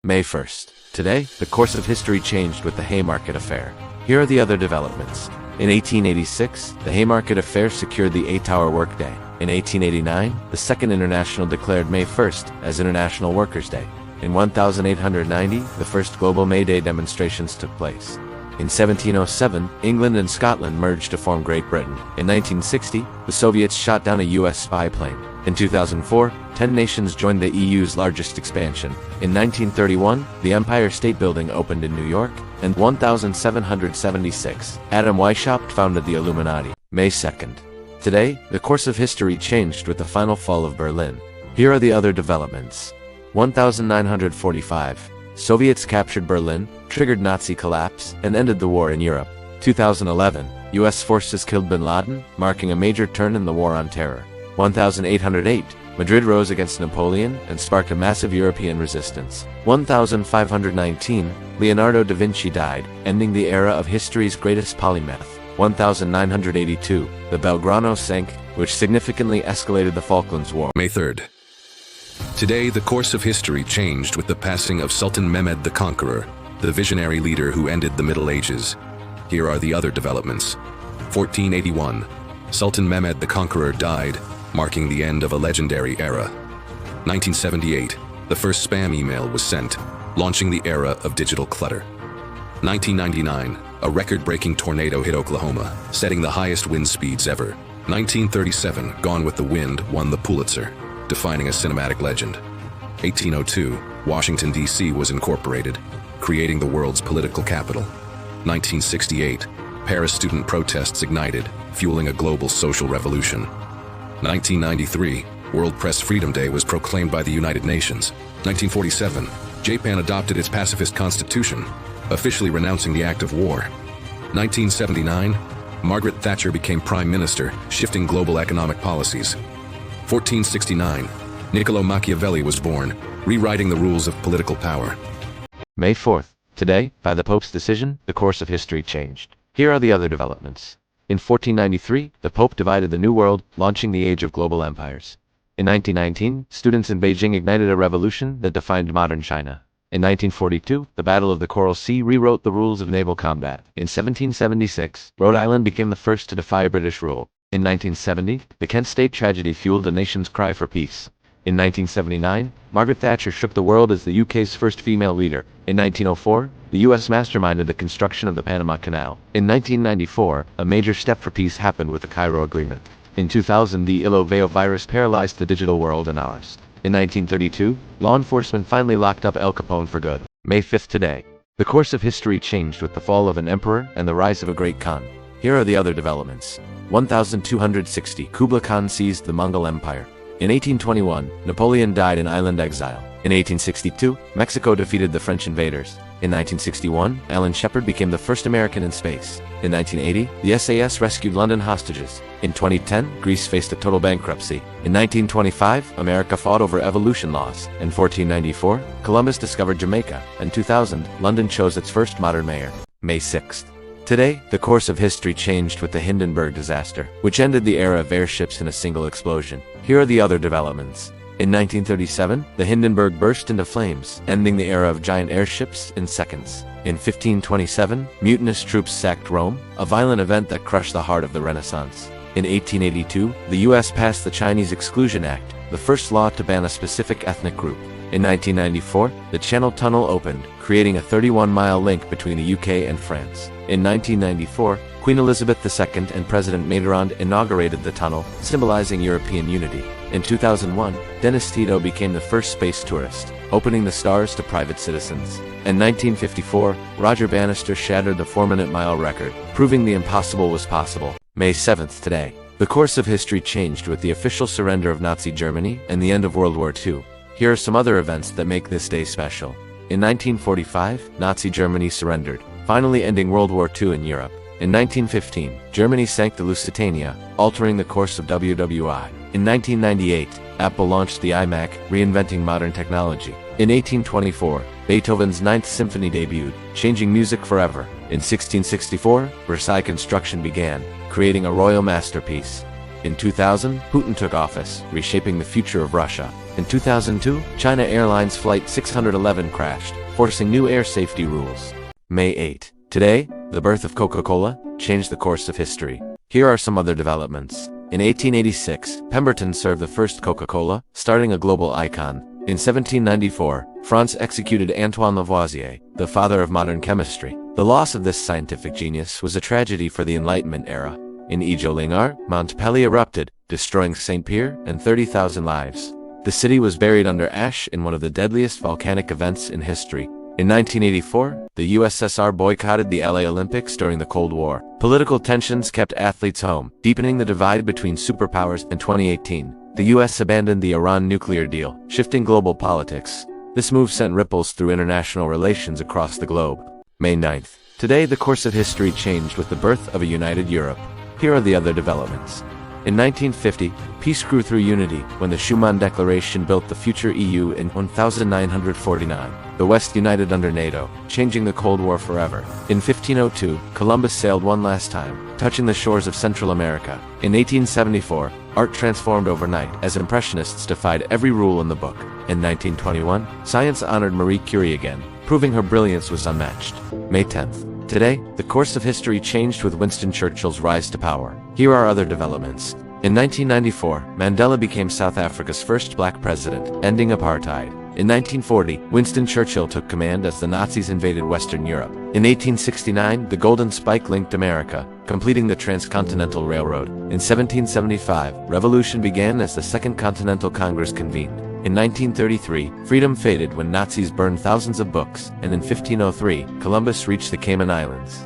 May 1st. Today, the course of history changed with the Haymarket Affair. Here are the other developments. In 1886, the Haymarket Affair secured the 8-hour workday. In 1889, the Second International declared May 1st as International Workers' Day. In 1890, the first global May Day demonstrations took place. In 1707, England and Scotland merged to form Great Britain. In 1960, the Soviets shot down a US spy plane. In 2004, 10 nations joined the EU's largest expansion. In 1931, the Empire State Building opened in New York, and 1776, Adam Weishaupt founded the Illuminati. May 2nd. Today, the course of history changed with the final fall of Berlin. Here are the other developments. 1945. Soviets captured Berlin, triggered Nazi collapse, and ended the war in Europe. 2011. US forces killed bin Laden, marking a major turn in the war on terror. 1808. Madrid rose against Napoleon and sparked a massive European resistance. 1519. Leonardo da Vinci died, ending the era of history's greatest polymath. 1982. The Belgrano sank, which significantly escalated the Falklands War. May 3rd. Today, the course of history changed with the passing of Sultan Mehmed the Conqueror, the visionary leader who ended the Middle Ages. Here are the other developments. 1481. Sultan Mehmed the Conqueror died, marking the end of a legendary era. 1978. The first spam email was sent, launching the era of digital clutter. 1999. A record-breaking tornado hit Oklahoma, setting the highest wind speeds ever. 1937. Gone with the Wind won the Pulitzer, defining a cinematic legend. 1802, Washington, D.C. was incorporated, creating the world's political capital. 1968, Paris student protests ignited, fueling a global social revolution. 1993, World Press Freedom Day was proclaimed by the United Nations. 1947, Japan adopted its pacifist constitution, officially renouncing the act of war. 1979, Margaret Thatcher became Prime Minister, shifting global economic policies. 1469, Niccolo Machiavelli was born, rewriting the rules of political power. May 4th. Today, by the Pope's decision, the course of history changed. Here are the other developments. In 1493, the Pope divided the New World, launching the age of global empires. In 1919, students in Beijing ignited a revolution that defined modern China. In 1942, the Battle of the Coral Sea rewrote the rules of naval combat. In 1776, Rhode Island became the first to defy British rule. In 1970, the Kent State tragedy fueled the nation's cry for peace. In 1979, Margaret Thatcher shook the world as the UK's first female leader. In 1904, the US masterminded the construction of the Panama Canal. In 1994, a major step for peace happened with the Cairo Agreement. In 2000, the Iloveo virus paralyzed the digital world and ours. In 1932, law enforcement finally locked up Al Capone for good. May 5th. Today, the course of history changed with the fall of an emperor and the rise of a great Khan. Here are the other developments. 1260, Kublai Khan seized the Mongol Empire. In 1821, Napoleon died in island exile. In 1862, Mexico defeated the French invaders. In 1961, Alan Shepard became the first American in space. In 1980, the SAS rescued London hostages. In 2010, Greece faced a total bankruptcy. In 1925, America fought over evolution laws. In 1494, Columbus discovered Jamaica. In 2000, London chose its first modern mayor. May 6th. Today, the course of history changed with the Hindenburg disaster, which ended the era of airships in a single explosion. Here are the other developments. In 1937, the Hindenburg burst into flames, ending the era of giant airships in seconds. In 1527, mutinous troops sacked Rome, a violent event that crushed the heart of the Renaissance. In 1882, the US passed the Chinese Exclusion Act, the first law to ban a specific ethnic group. In 1994, the Channel Tunnel opened, creating a 31-mile link between the UK and France. In 1994, Queen Elizabeth II and President Mitterrand inaugurated the tunnel, symbolizing European unity. In 2001, Dennis Tito became the first space tourist, opening the stars to private citizens. In 1954, Roger Bannister shattered the 4-minute mile record, proving the impossible was possible. May 7th. Today, the course of history changed with the official surrender of Nazi Germany and the end of World War II. Here are some other events that make this day special. In 1945, Nazi Germany surrendered, finally ending World War II in Europe. In 1915, Germany sank the Lusitania, altering the course of WWI. In 1998, Apple launched the iMac, reinventing modern technology. In 1824, Beethoven's Ninth Symphony debuted, changing music forever. In 1664, Versailles construction began, creating a royal masterpiece. In 2000, Putin took office, reshaping the future of Russia. In 2002, China Airlines Flight 611 crashed, forcing new air safety rules. May 8. Today, the birth of Coca-Cola changed the course of history. Here are some other developments. In 1886, Pemberton served the first Coca-Cola, starting a global icon. In 1794, France executed Antoine Lavoisier, the father of modern chemistry. The loss of this scientific genius was a tragedy for the Enlightenment era. In Ijo-Lingar, Mont Pelée erupted, destroying St. Pierre and 30,000 lives. The city was buried under ash in one of the deadliest volcanic events in history. In 1984, the USSR boycotted the LA Olympics during the Cold War. Political tensions kept athletes home, deepening the divide between superpowers. In 2018, the US abandoned the Iran nuclear deal, shifting global politics. This move sent ripples through international relations across the globe. May 9th. Today, the course of history changed with the birth of a united Europe. Here are the other developments. In 1950, peace grew through unity when the Schuman Declaration built the future EU. In 1949. The West united under NATO, changing the Cold War forever. In 1502, Columbus sailed one last time, touching the shores of Central America. In 1874, art transformed overnight as Impressionists defied every rule in the book. In 1921, science honored Marie Curie again, proving her brilliance was unmatched. May 10th. Today, the course of history changed with Winston Churchill's rise to power. Here are other developments. In 1994, Mandela became South Africa's first black president, ending apartheid. In 1940, Winston Churchill took command as the Nazis invaded Western Europe. In 1869, the Golden Spike linked America, completing the Transcontinental Railroad. In 1775, revolution began as the Second Continental Congress convened. In 1933, freedom faded when Nazis burned thousands of books, and in 1503, Columbus reached the Cayman Islands.